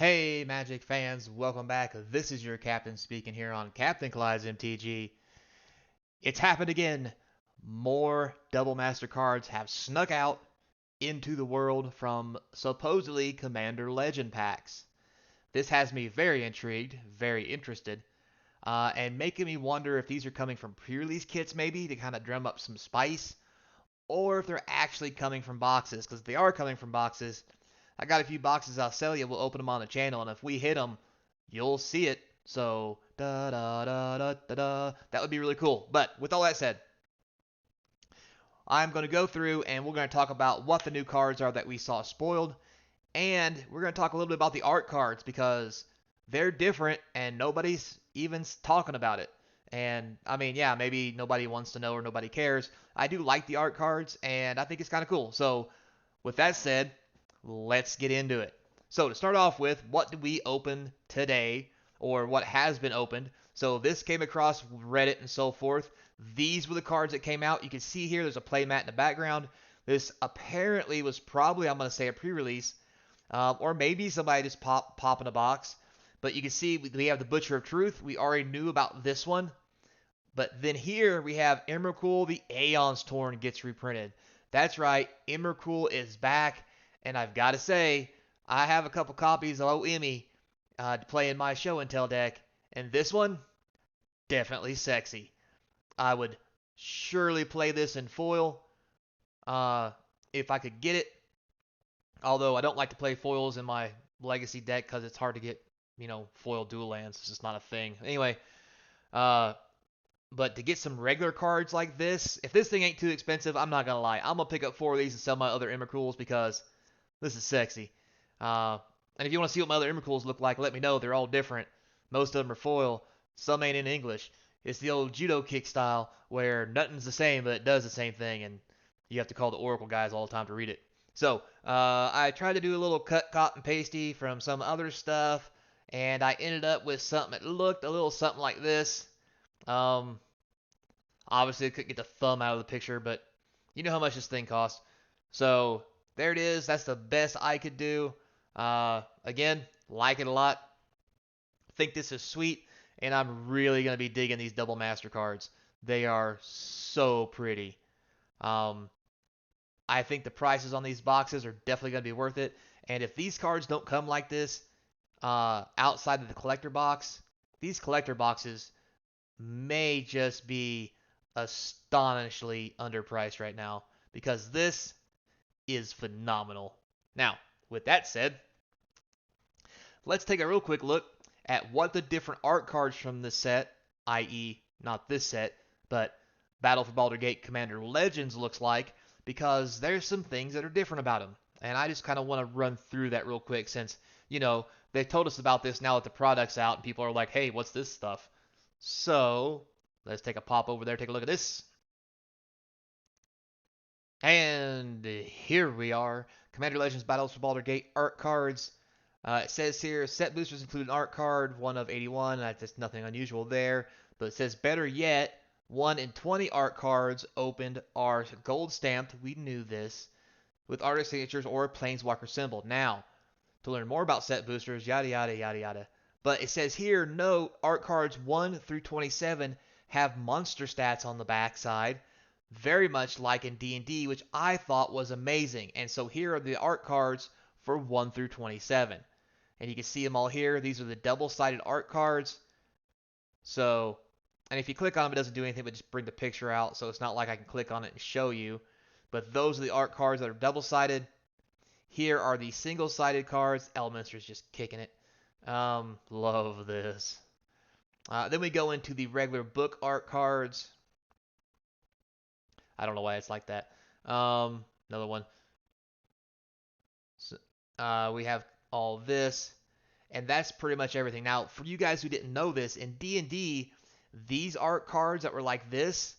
Hey, Magic fans, welcome back. This is your captain speaking here on Captain Clyde's MTG. It's happened again. More Double Master cards have snuck out into the world from supposedly Commander Legend packs. This has me very intrigued, very interested, and making me wonder if these are coming from pre-release kits maybe to kind of drum up some spice, or if they're actually coming from boxes. Because if they are coming from boxes, I got a few boxes I'll sell you. We'll open them on the channel, and if we hit them, you'll see it. So da da da da da da. That would be really cool. But with all that said, I'm going to go through and we're going to talk about what the new cards are that we saw spoiled, and we're going to talk a little bit about the art cards because they're different and nobody's even talking about it. And I mean, yeah, maybe nobody wants to know or nobody cares. I do like the art cards, and I think it's kind of cool. So with that said, let's get into it. So to start off with, what did we open today, or what has been opened? So this came across Reddit and so forth. These were the cards that came out. You can see here there's a playmat in the background. This apparently was probably, I'm going to say, a pre-release, or maybe somebody just pop in a box. But you can see we have the Butcher of Truth. We already knew about this one. But then here we have Emrakul, the Aeon's Torn gets reprinted. That's right, Emrakul is back, and I've got to say, I have a couple copies of OEMI to play in my show and tell deck, and this one, definitely sexy. I would surely play this in foil uh, if I could get it, although I don't like to play foils in my legacy deck because it's hard to get, foil dual lands. It's just not a thing. Anyway, uh, but to get some regular cards like this, if this thing ain't too expensive, I'm not gonna lie. I'm gonna pick up 4 of these and sell my other Emrakuls because this is sexy. And if you want to see what my other Emrakuls look like, let me know. They're all different. Most of them are foil. Some ain't in English. It's the old judo kick style where nothing's the same, but it does the same thing, and you have to call the Oracle guys all the time to read it. So I tried to do a little cut and pasty from some other stuff, and I ended up with something that looked a little something like this. Um, Obviously, I couldn't get the thumb out of the picture, but you know how much this thing costs. So there it is. That's the best I could do. Again, like it a lot. Think this is sweet, and I'm really gonna be digging these double master cards. They are so pretty. Um, I think the prices on these boxes are definitely gonna be worth it. And if these cards don't come like this outside of the collector box, these collector boxes may just be astonishingly underpriced right now because this is phenomenal. Now, with that said, let's take a real quick look at what the different art cards from this set, i.e., not this set, but Battle for Baldur's Gate Commander Legends looks like, because there's some things that are different about them. And I just kind of want to run through that real quick since, they told us about this now that the product's out and people are like, hey, what's this stuff? So let's take a pop over there, take a look at this. And here we are. Commander Legends Battles for Baldur's Gate art cards. It says here, set boosters include an art card, 1 of 81. That's nothing unusual there. But it says, better yet, 1 in 20 art cards opened are gold stamped. We knew this. With artist signatures or a planeswalker symbol. Now, to learn more about set boosters, yada, yada, yada, yada. But it says here, note, art cards 1 through 27 have monster stats on the backside, very much like in D&D, which I thought was amazing. And so here are the art cards for 1 through 27. And you can see them all here. These are the double-sided art cards. So, and if you click on them, it doesn't do anything but just bring the picture out. So it's not like I can click on it and show you. But those are the art cards that are double-sided. Here are the single-sided cards. Elminster's just kicking it. Love this. Then we go into the regular book art cards. I don't know why it's like that. Another one. So, we have all this, and that's pretty much everything. Now, for you guys who didn't know this, in D&D, these art cards that were like this,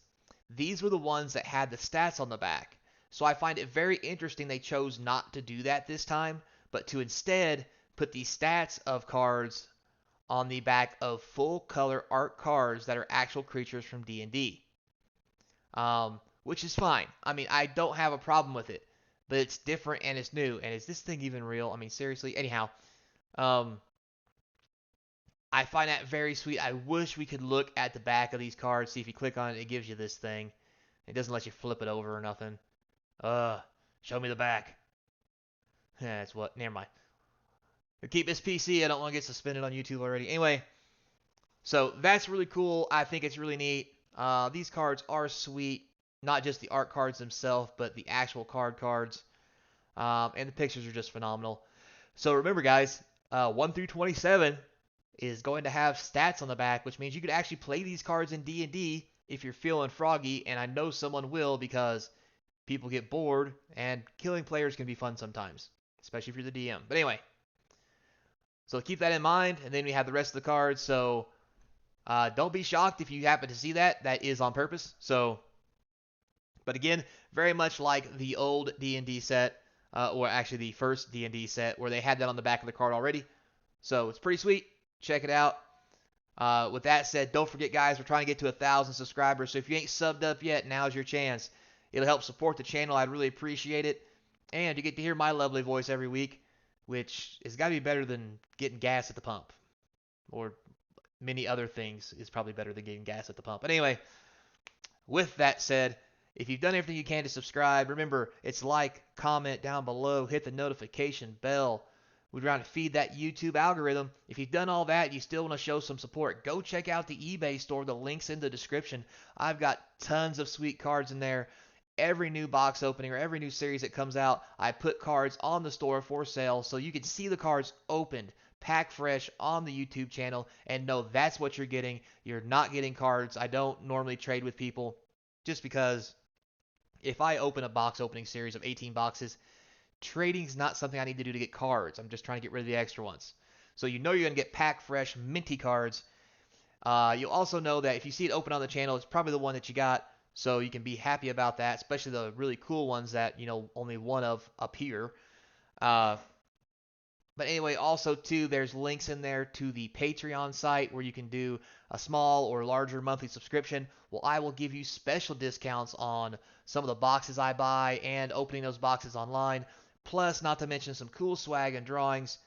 these were the ones that had the stats on the back. So I find it very interesting they chose not to do that this time, but to instead put the stats of cards on the back of full color art cards that are actual creatures from D&D. Which is fine. I mean, I don't have a problem with it, but it's different and it's new. And is this thing even real? I mean, seriously. Anyhow, Um, I find that very sweet. I wish we could look at the back of these cards. See if you click on it, it gives you this thing. It doesn't let you flip it over or nothing. Uh, Show me the back. That's what. Never mind. Keep this PC. I don't want to get suspended on YouTube already. Anyway, so that's really cool. I think it's really neat. These cards are sweet. Not just the art cards themselves, but the actual cards. And the pictures are just phenomenal. So remember, guys, 1 through 27 is going to have stats on the back, which means you could actually play these cards in D&D if you're feeling froggy, and I know someone will because people get bored, and killing players can be fun sometimes, especially if you're the DM. But anyway, so keep that in mind, and then we have the rest of the cards. So don't be shocked if you happen to see that. That is on purpose. So, but again, very much like the old D&D set, or actually the first D&D set, where they had that on the back of the card already. So it's pretty sweet. Check it out. With that said, don't forget, guys, we're trying to get to 1,000 subscribers. So if you ain't subbed up yet, now's your chance. It'll help support the channel. I'd really appreciate it. And you get to hear my lovely voice every week, which has got to be better than getting gas at the pump. Or many other things is probably better than getting gas at the pump. But anyway, with that said, if you've done everything you can to subscribe, remember, it's like, comment down below, hit the notification bell. We're trying to feed that YouTube algorithm. If you've done all that, you still want to show some support, go check out the eBay store. The link's in the description. I've got tons of sweet cards in there. Every new box opening or every new series that comes out, I put cards on the store for sale so you can see the cards opened, pack fresh on the YouTube channel, and know that's what you're getting. You're not getting cards. I don't normally trade with people just because if I open a box opening series of 18 boxes, trading's not something I need to do to get cards. I'm just trying to get rid of the extra ones. So you know you're going to get pack fresh, minty cards. You'll also know that if you see it open on the channel, it's probably the one that you got. So you can be happy about that, especially the really cool ones that, only one of up here. Uh, but anyway, also too, there's links in there to the Patreon site where you can do a small or larger monthly subscription. Well, I will give you special discounts on some of the boxes I buy and opening those boxes online. Plus, not to mention some cool swag and drawings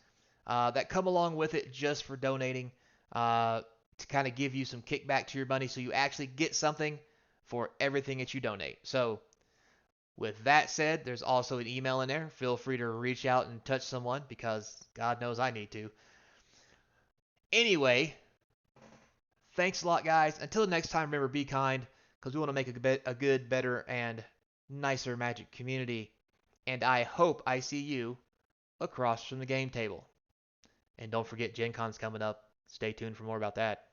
that come along with it just for donating to kind of give you some kickback to your money so you actually get something for everything that you donate. So with that said, there's also an email in there. Feel free to reach out and touch someone because God knows I need to. Anyway, thanks a lot, guys. Until the next time, remember, be kind because we want to make a good, better, and nicer Magic community. And I hope I see you across from the game table. And don't forget, Gen Con's coming up. Stay tuned for more about that.